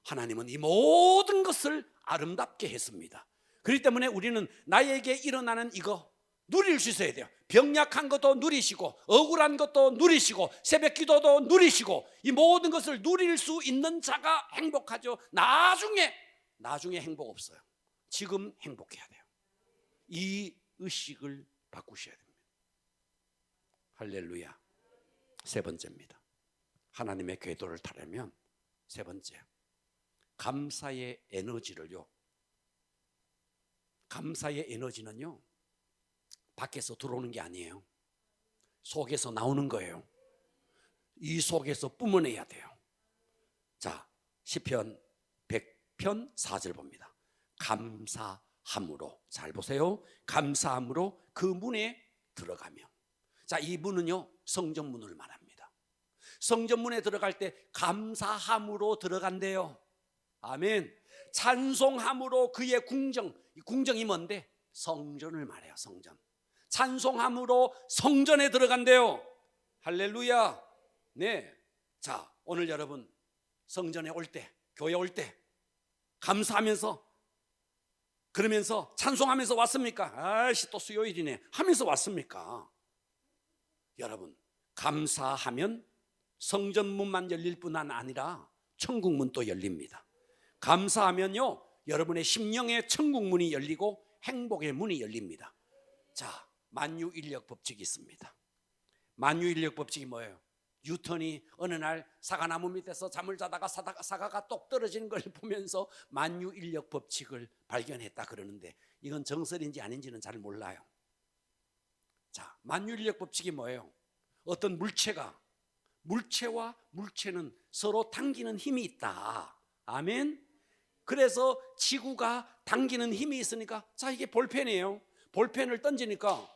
하나님은 이 모든 것을 아름답게 했습니다. 그렇기 때문에 우리는 나에게 일어나는 이거 누릴 수 있어야 돼요. 병약한 것도 누리시고, 억울한 것도 누리시고, 새벽 기도도 누리시고, 이 모든 것을 누릴 수 있는 자가 행복하죠. 나중에 행복 없어요. 지금 행복해야 돼요. 이 의식을 바꾸셔야 됩니다. 할렐루야. 세 번째입니다. 하나님의 궤도를 타려면 세 번째, 감사의 에너지를요, 감사의 에너지는요 밖에서 들어오는 게 아니에요. 속에서 나오는 거예요. 이 속에서 뿜어내야 돼요. 자, 시편 100편 4절 봅니다. 감사함으로, 잘 보세요. 감사함으로 그 문에 들어가며. 자, 이 문은요 성전문을 말합니다. 성전문에 들어갈 때 감사함으로 들어간대요. 아멘. 찬송함으로 그의 궁정, 이 궁정이 뭔데? 성전을 말해요. 성전. 찬송함으로 성전에 들어간대요. 할렐루야. 네. 자, 오늘 여러분 성전에 올 때, 교회 올 때 감사하면서, 그러면서 찬송하면서 왔습니까? 아이씨 또 수요일이네 하면서 왔습니까? 여러분, 감사하면 성전문만 열릴 뿐 아니라 천국문도 열립니다. 감사하면요 여러분의 심령의 천국문이 열리고 행복의 문이 열립니다. 자, 만유인력 법칙이 있습니다. 만유인력 법칙이 뭐예요? 뉴턴이 어느 날 사과나무 밑에서 잠을 자다가 사과가 똑 떨어지는 걸 보면서 만유인력 법칙을 발견했다 그러는데, 이건 정설인지 아닌지는 잘 몰라요. 자, 만유인력 법칙이 뭐예요? 어떤 물체와 물체는 서로 당기는 힘이 있다. 아멘. 그래서 지구가 당기는 힘이 있으니까, 자, 이게 볼펜이에요. 볼펜을 던지니까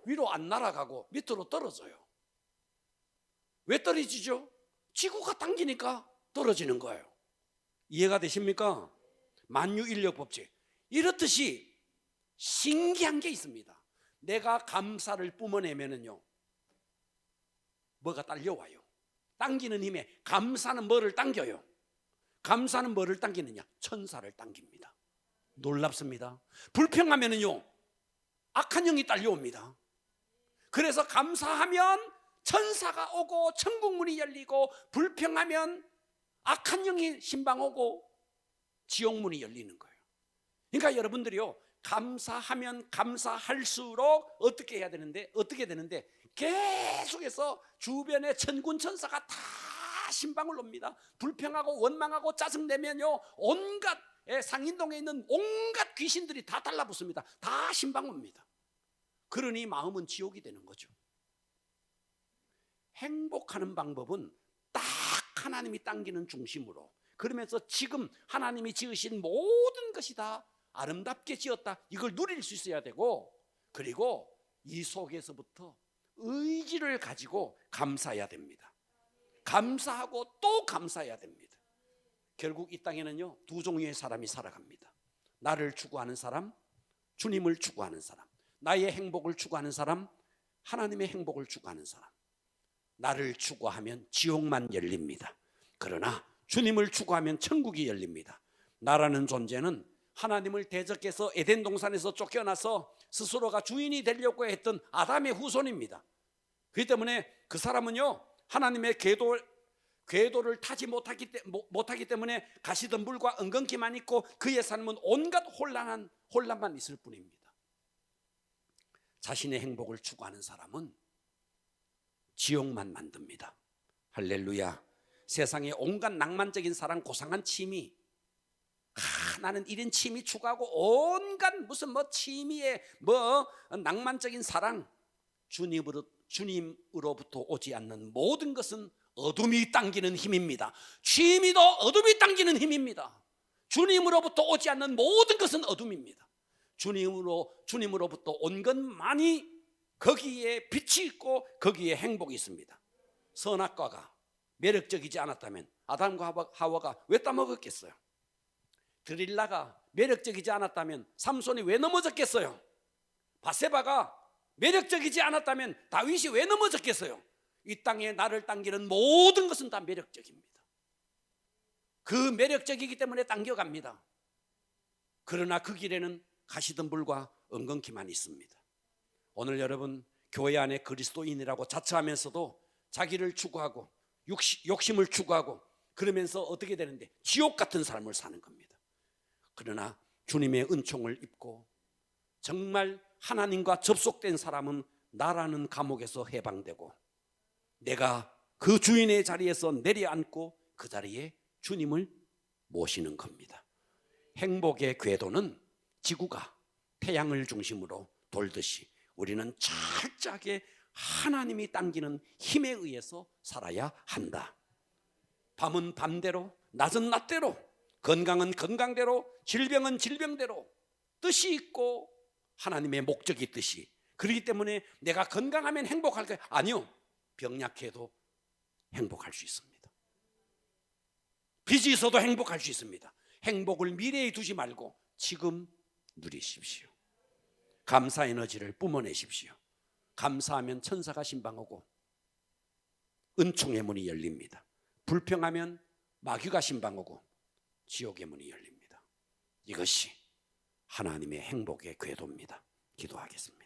위로 안 날아가고 밑으로 떨어져요. 왜 떨어지죠? 지구가 당기니까 떨어지는 거예요. 이해가 되십니까? 만유인력 법칙. 이렇듯이 신기한 게 있습니다. 내가 감사를 뿜어내면은요 뭐가 딸려와요. 당기는 힘에. 감사는 뭐를 당겨요? 감사는 뭐를 당기느냐? 천사를 당깁니다. 놀랍습니다. 불평하면은요 악한 영이 딸려옵니다. 그래서 감사하면 천사가 오고 천국 문이 열리고, 불평하면 악한 영이 신방 오고 지옥 문이 열리는 거예요. 그러니까 여러분들이요, 감사하면 감사할수록 어떻게 해야 되는데, 어떻게 되는데, 계속해서 주변에 천군 천사가 다 신방을 옵니다. 불평하고 원망하고 짜증내면요, 온갖 상인동에 있는 온갖 귀신들이 다 달라붙습니다. 다 신방 옵니다. 그러니 마음은 지옥이 되는 거죠. 행복하는 방법은 딱 하나님이 당기는 중심으로, 그러면서 지금 하나님이 지으신 모든 것이 다 아름답게 지었다, 이걸 누릴 수 있어야 되고, 그리고 이 속에서부터 의지를 가지고 감사해야 됩니다. 감사하고 또 감사해야 됩니다. 결국 이 땅에는요, 두 종류의 사람이 살아갑니다. 나를 추구하는 사람, 주님을 추구하는 사람. 나의 행복을 추구하는 사람, 하나님의 행복을 추구하는 사람. 나를 추구하면 지옥만 열립니다. 그러나 주님을 추구하면 천국이 열립니다. 나라는 존재는 하나님을 대적해서 에덴 동산에서 쫓겨나서 스스로가 주인이 되려고 했던 아담의 후손입니다. 그렇기 때문에 그 사람은요, 하나님의 궤도를 타지 못하기 때문에 가시던 물과 엉겅퀴만 있고, 그의 삶은 온갖 혼란만 있을 뿐입니다. 자신의 행복을 추구하는 사람은 지옥만 만듭니다. 할렐루야. 세상에 온갖 낭만적인 사랑, 고상한 취미, 나는 이런 취미 추구하고 온갖 무슨 취미에 낭만적인 사랑, 주님으로부터 오지 않는 모든 것은 어둠이 당기는 힘입니다. 취미도 어둠이 당기는 힘입니다. 주님으로부터 오지 않는 모든 것은 어둠입니다. 주님으로부터 온 것만이 거기에 빛이 있고 거기에 행복이 있습니다. 선악과가 매력적이지 않았다면 아담과 하와가 왜 따먹었겠어요? 드릴라가 매력적이지 않았다면 삼손이 왜 넘어졌겠어요? 바세바가 매력적이지 않았다면 다윗이 왜 넘어졌겠어요? 이 땅에 나를 당기는 모든 것은 다 매력적입니다. 그 매력적이기 때문에 당겨갑니다. 그러나 그 길에는 가시던 불과 엉겅퀴만 있습니다. 오늘 여러분, 교회 안에 그리스도인이라고 자처하면서도 자기를 추구하고 욕심을 추구하고 그러면서 어떻게 되는데, 지옥 같은 삶을 사는 겁니다. 그러나 주님의 은총을 입고 정말 하나님과 접속된 사람은 나라는 감옥에서 해방되고, 내가 그 주인의 자리에서 내려앉고 그 자리에 주님을 모시는 겁니다. 행복의 궤도는 지구가 태양을 중심으로 돌듯이 우리는 철저하게 하나님이 당기는 힘에 의해서 살아야 한다. 밤은 밤대로, 낮은 낮대로, 건강은 건강대로, 질병은 질병대로 뜻이 있고 하나님의 목적이 있듯이, 그렇기 때문에 내가 건강하면 행복할까요? 아니요. 병약해도 행복할 수 있습니다. 빚이 있어도 행복할 수 있습니다. 행복을 미래에 두지 말고 지금 누리십시오. 감사 에너지를 뿜어내십시오. 감사하면 천사가 신방하고 은총의 문이 열립니다. 불평하면 마귀가 신방하고 지옥의 문이 열립니다. 이것이 하나님의 행복의 궤도입니다. 기도하겠습니다.